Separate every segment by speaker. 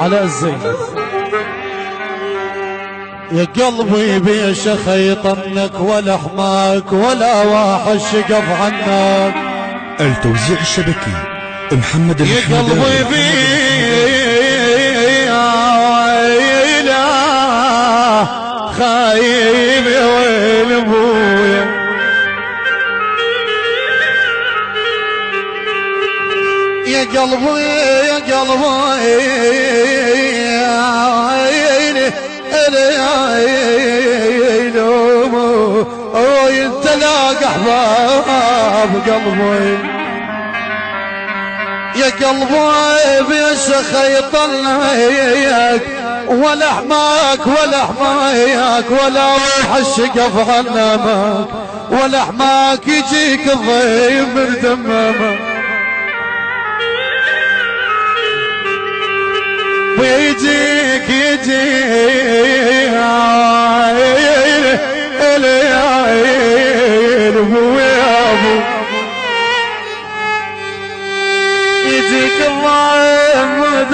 Speaker 1: على الزين. يا قلبي بيش خيطنك ولا حماك ولا واحد شقف عنك.
Speaker 2: التوزيع الشبكي محمد
Speaker 1: يا قلبي بيلا خايب يا ويل ابويا. يا قلبي يا قلبي انت لاقى احباب قلبي. يا قلبي بيش خيطنك ولا حماك ولا حماياك ولا روح الشقف عنامك ولا حماك يجيك الضيف من دمامك ويجيك يجيك الضيف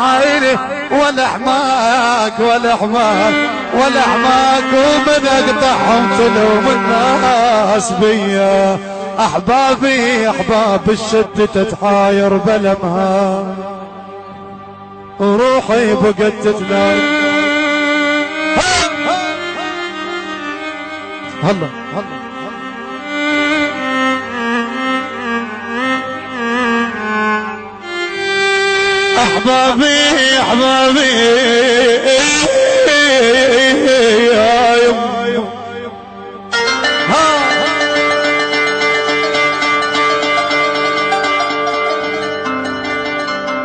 Speaker 1: عيني ولا حماك ولا حماك ولا حماك ومن اقطعهم تلوم الناس بيا. احبابي احباب الشد تتحاير بلمها روحي بقت تتلاقي. هلا هلا احبابي احبابي يا يم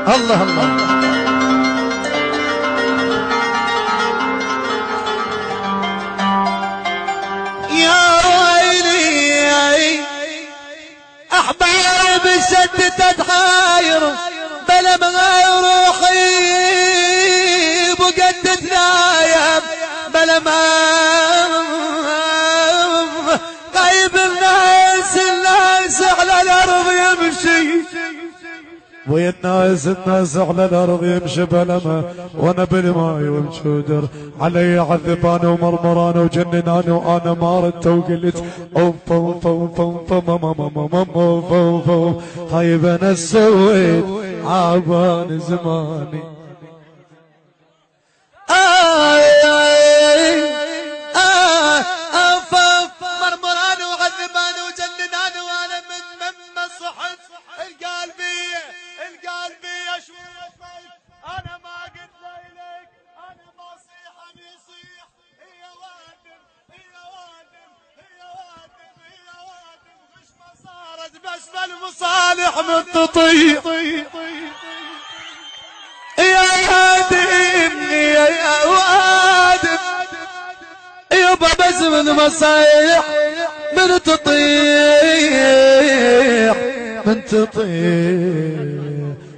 Speaker 1: الله الله يا ويلي احباب الشد تتحاير بلا ما روحي بقت تتنايم بلا ما غايب الناس على الارض يمشي ويا الناس على الارض يمشي بلا ما وانا بالماي ومشودر علي عذبان ومرمران وجننان وانا ما ردت وقلت اوف اوف اوف اوف خايب انا سويت عبان زماني. مرمران وعذبان وجننان وانا من صحت القلبية شوية انا ما قلت لك انا ما صيح يصيح هي وادم مش ما صارت بس بالمصالح من تطيح يا وادم يا وادم يابا بس من مصايح من تطيح.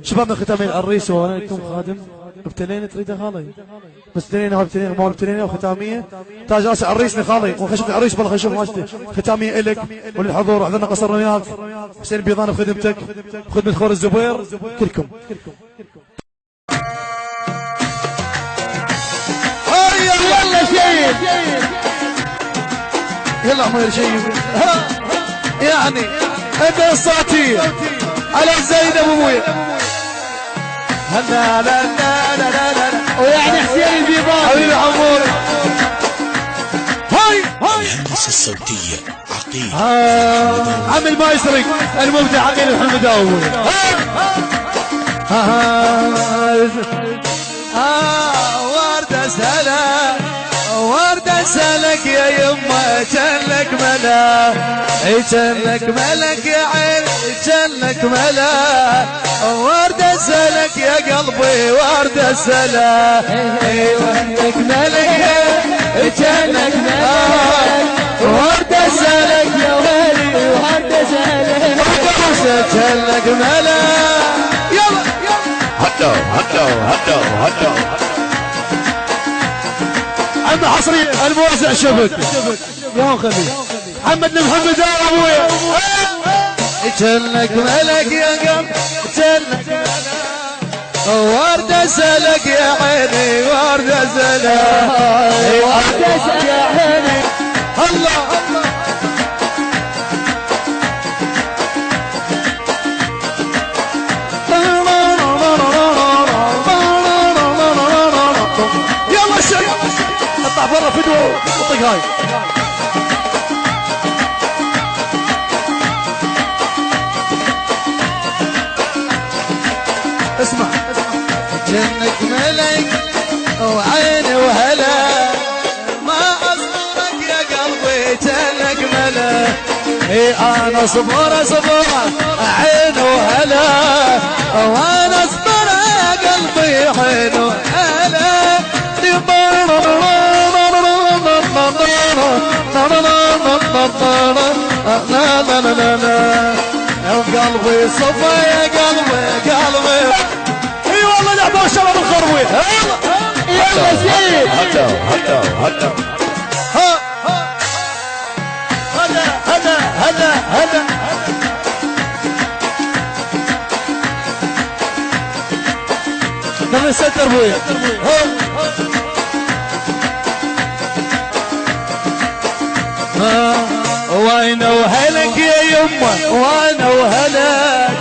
Speaker 1: شباب من ختامين العريس وانا لكم خادم ابتلين تريده خالي مستنين وابتلين ما ابتلين وختاميه تاج راس عريسني خالي وخشب العريس بالله خشب ماجتي ختاميه الك وللحضور احضرنا قصر وياك حسين بيضان بخدمتك خدمه خور الزبير كلكم. يلا شيء يلا عمير شيء يعني ابي الصوتيه على زينب ابويا هلا لا لا لا لا ويعني حسين البيضاوي حبيبي عمور هاي
Speaker 2: الهندسة الصوتية عقيل
Speaker 1: عم المايستري المبدع عقيل الحمداوي وردة سلام وردة سلك يا يما جنك ملا جنك ملك يا عين جنك ملا وردة سلك يا قلبي وردة سلك جنك ملك جنك ملك وردة سلك يا ولي وردة سلك جنك ملا يلا
Speaker 2: هدو هدو هدو هدو
Speaker 1: عم حصري الموزع شبك يا خلي محمد محمد يا ابويا جنك ملك يا قلب جنك ملك ورد سلك يا عيني ورد سلك
Speaker 3: ورد سلك يا عيني
Speaker 1: الله الله يلا شيخ اطلع برا فدوه وطق هاي اسمع جنك ملك وعيني وهلا ما اصبرك يا قلبي جنك ملك اي انا اصبر عين وهلا وانا اصبر يا قلبي عين وهلا لا لا لا لا لا يا قلبي صفا يا قلبي اي والله لعبه شباب الخروي
Speaker 3: يلا زين
Speaker 2: هدو هدو هدو
Speaker 1: هذا نبي ستر بويا وين وهلك يا يمه وين وهلك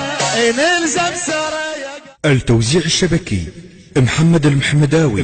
Speaker 1: نلزم سرايا.
Speaker 2: التوزيع الشبكي محمد المحمداوي.